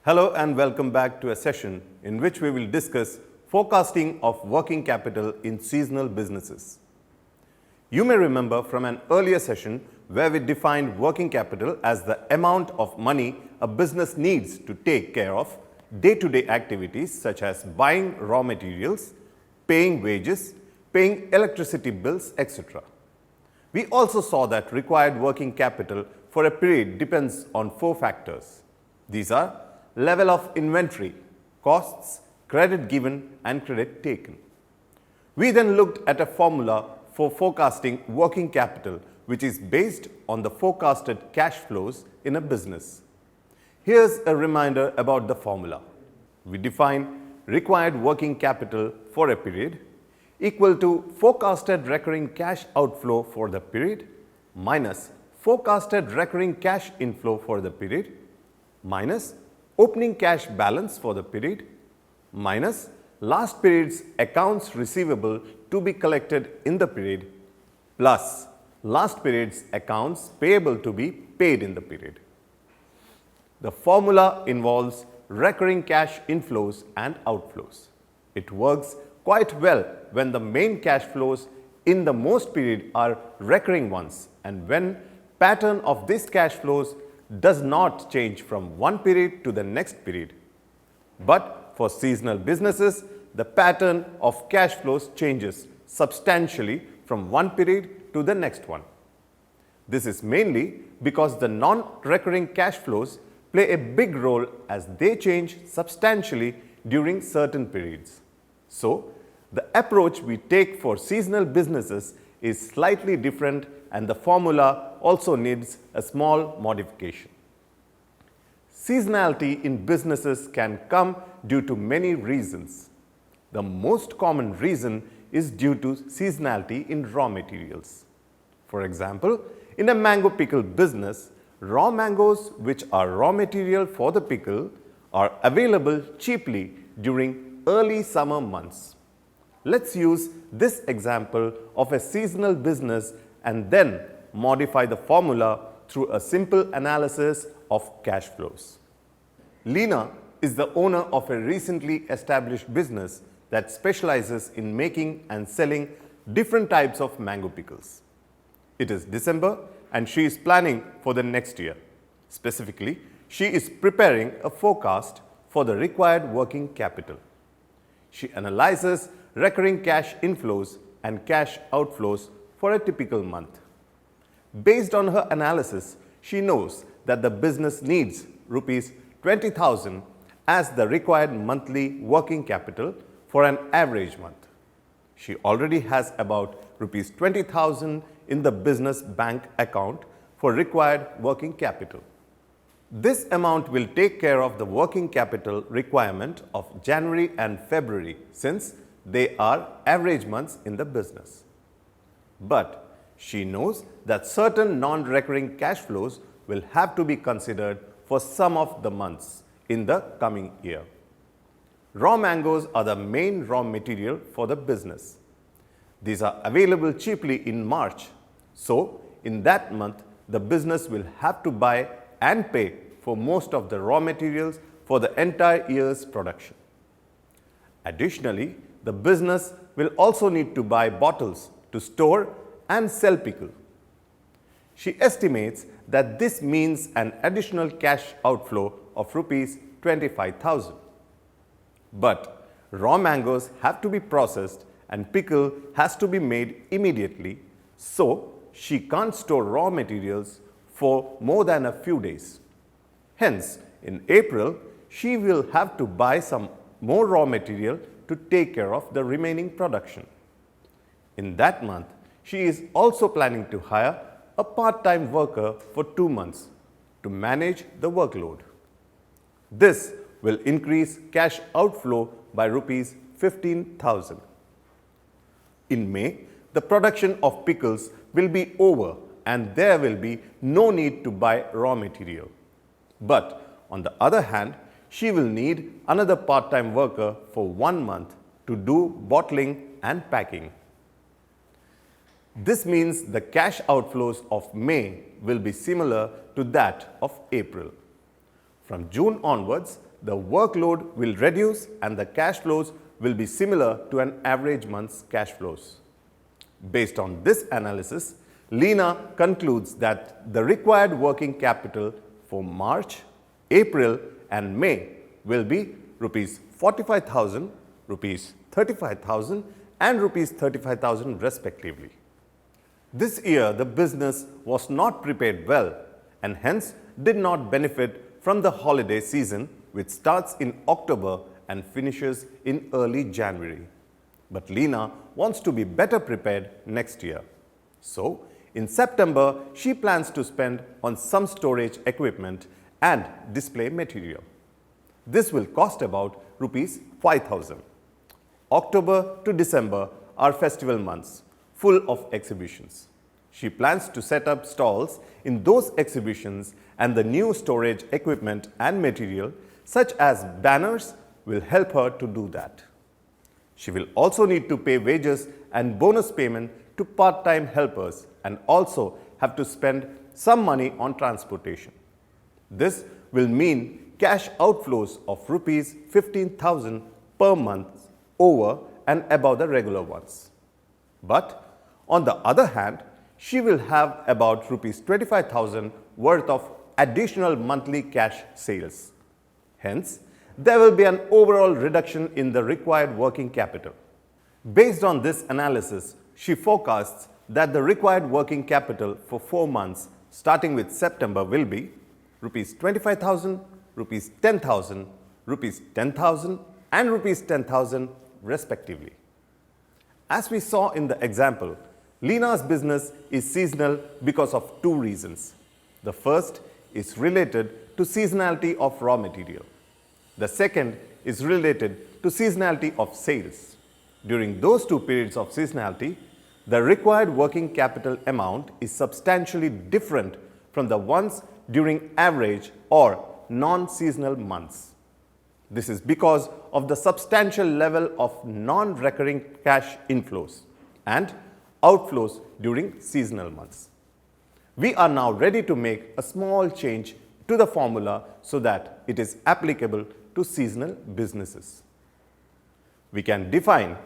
Hello and welcome back to a session in which we will discuss forecasting of working capital in seasonal businesses. You may remember from an earlier session where we defined working capital as the amount of money a business needs to take care of day-to-day activities such as buying raw materials, paying wages, paying electricity bills, etc. We also saw that required working capital for a period depends on 4 factors. These are level of inventory, costs, credit given and credit taken. We then looked at a formula for forecasting working capital which is based on the forecasted cash flows in a business. Here's a reminder about the formula. We define required working capital for a period equal to forecasted recurring cash outflow for the period minus forecasted recurring cash inflow for the period minus opening cash balance for the period minus last period's accounts receivable to be collected in the period plus last period's accounts payable to be paid in the period. The formula involves recurring cash inflows and outflows. It works quite well when the main cash flows in the most period are recurring ones and when pattern of these cash flows does not change from one period to the next period. But for seasonal businesses, the pattern of cash flows changes substantially from one period to the next one. This is mainly because the non-recurring cash flows play a big role as they change substantially during certain periods. So, the approach we take for seasonal businesses is slightly different and the formula also needs a small modification. Seasonality in businesses can come due to many reasons. The most common reason is due to seasonality in raw materials. For example, in a mango pickle business, raw mangoes which are raw material for the pickle are available cheaply during early summer months. Let's use this example of a seasonal business and then modify the formula through a simple analysis of cash flows. Lina is the owner of a recently established business that specializes in making and selling different types of mango pickles. It is December and she is planning for the next year. Specifically, she is preparing a forecast for the required working capital. She analyzes recurring cash inflows and cash outflows for a typical month. Based on her analysis, she knows that the business needs rupees 20,000 as the required monthly working capital for an average month. She already has about rupees 20,000 in the business bank account for required working capital. This amount will take care of the working capital requirement of January and February since they are average months in the business. But she knows that certain non-recurring cash flows will have to be considered for some of the months in the coming year. Raw mangoes are the main raw material for the business. These are available cheaply in March. So, in that month, the business will have to buy and pay for most of the raw materials for the entire year's production. Additionally, the business will also need to buy bottles to store and sell pickle. She estimates that this means an additional cash outflow of rupees 25,000. But raw mangoes have to be processed and pickle has to be made immediately, so she can't store raw materials for more than a few days. Hence, in April, she will have to buy some more raw material to take care of the remaining production. In that month, she is also planning to hire a part-time worker for 2 months to manage the workload. This will increase cash outflow by rupees 15,000. In May, the production of pickles will be over and there will be no need to buy raw material. But on the other hand, she will need another part-time worker for 1 month to do bottling and packing. This means the cash outflows of May will be similar to that of April. From June onwards, the workload will reduce and the cash flows will be similar to an average month's cash flows. Based on this analysis, Leena concludes that the required working capital for March, April and May will be rupees 45,000, rupees 35,000 and rupees 35,000 respectively. This year, the business was not prepared well and hence did not benefit from the holiday season, which starts in October and finishes in early January. But Leena wants to be better prepared next year. So, in September, she plans to spend on some storage equipment and display material. This will cost about rupees 5,000. October to December are festival months, full of exhibitions. She plans to set up stalls in those exhibitions, and the new storage equipment and material such as banners will help her to do that. She will also need to pay wages and bonus payment to part-time helpers and also have to spend some money on transportation. This will mean cash outflows of rupees 15,000 per month over and above the regular ones. But on the other hand, she will have about rupees 25,000 worth of additional monthly cash sales. Hence, there will be an overall reduction in the required working capital. Based on this analysis, she forecasts that the required working capital for 4 months starting with September will be rupees 25,000, rupees 10,000, rupees 10,000 and rupees 10,000 respectively. As we saw in the example, Leena's business is seasonal because of two reasons. The first is related to seasonality of raw material. The second is related to seasonality of sales. During those two periods of seasonality, the required working capital amount is substantially different from the ones during average or non-seasonal months. This is because of the substantial level of non-recurring cash inflows and outflows during seasonal months. We are now ready to make a small change to the formula so that it is applicable to seasonal businesses. We can define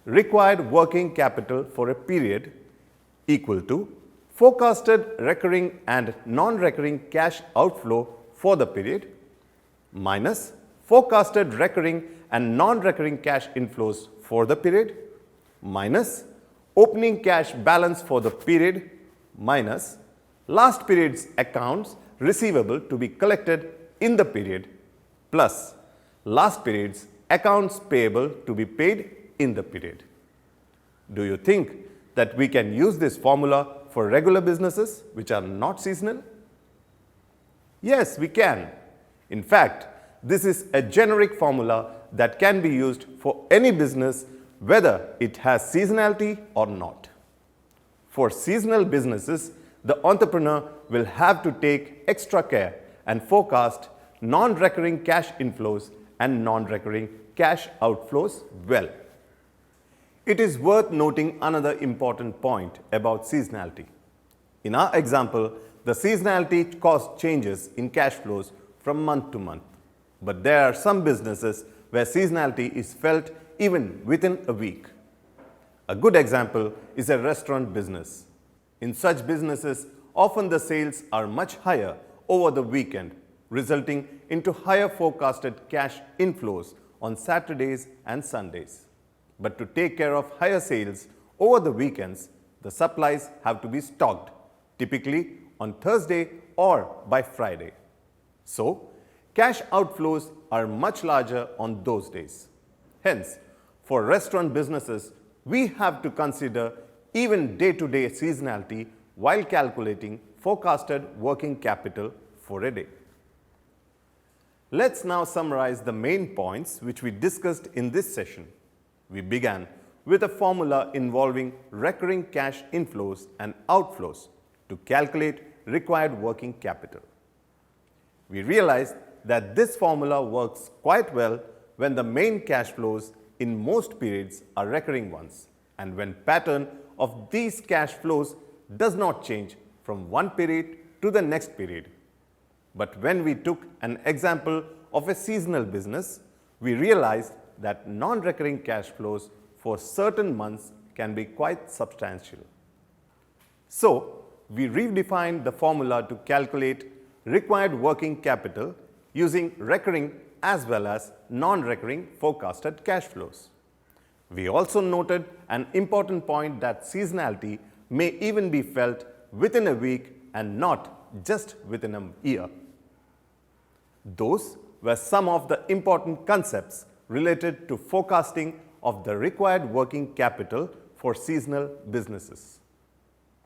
required working capital for a period equal to forecasted recurring and non-recurring cash outflow for the period minus forecasted recurring and non-recurring cash inflows for the period minus opening cash balance for the period minus last period's accounts receivable to be collected in the period plus last period's accounts payable to be paid in the period. Do you think that we can use this formula for regular businesses which are not seasonal? Yes, we can. In fact, this is a generic formula that can be used for any business whether it has seasonality or not. For seasonal businesses, the entrepreneur will have to take extra care and forecast non-recurring cash inflows and non-recurring cash outflows well. It is worth noting another important point about seasonality. In our example, the seasonality caused changes in cash flows from month to month. But there are some businesses where seasonality is felt even within a week. A good example is a restaurant business. In such businesses, often the sales are much higher over the weekend, resulting into higher forecasted cash inflows on Saturdays and Sundays. But to take care of higher sales over the weekends, the supplies have to be stocked, typically on Thursday or by Friday. So, cash outflows are much larger on those days. Hence, for restaurant businesses, we have to consider even day-to-day seasonality while calculating forecasted working capital for a day. Let's now summarize the main points which we discussed in this session. We began with a formula involving recurring cash inflows and outflows to calculate required working capital. We realized that this formula works quite well when the main cash flows in most periods are recurring ones and when pattern of these cash flows does not change from one period to the next period. But when we took an example of a seasonal business, we realized that non-recurring cash flows for certain months can be quite substantial. So, we redefined the formula to calculate required working capital using recurring as well as non-recurring forecasted cash flows. We also noted an important point that seasonality may even be felt within a week and not just within a year. Those were some of the important concepts related to forecasting of the required working capital for seasonal businesses.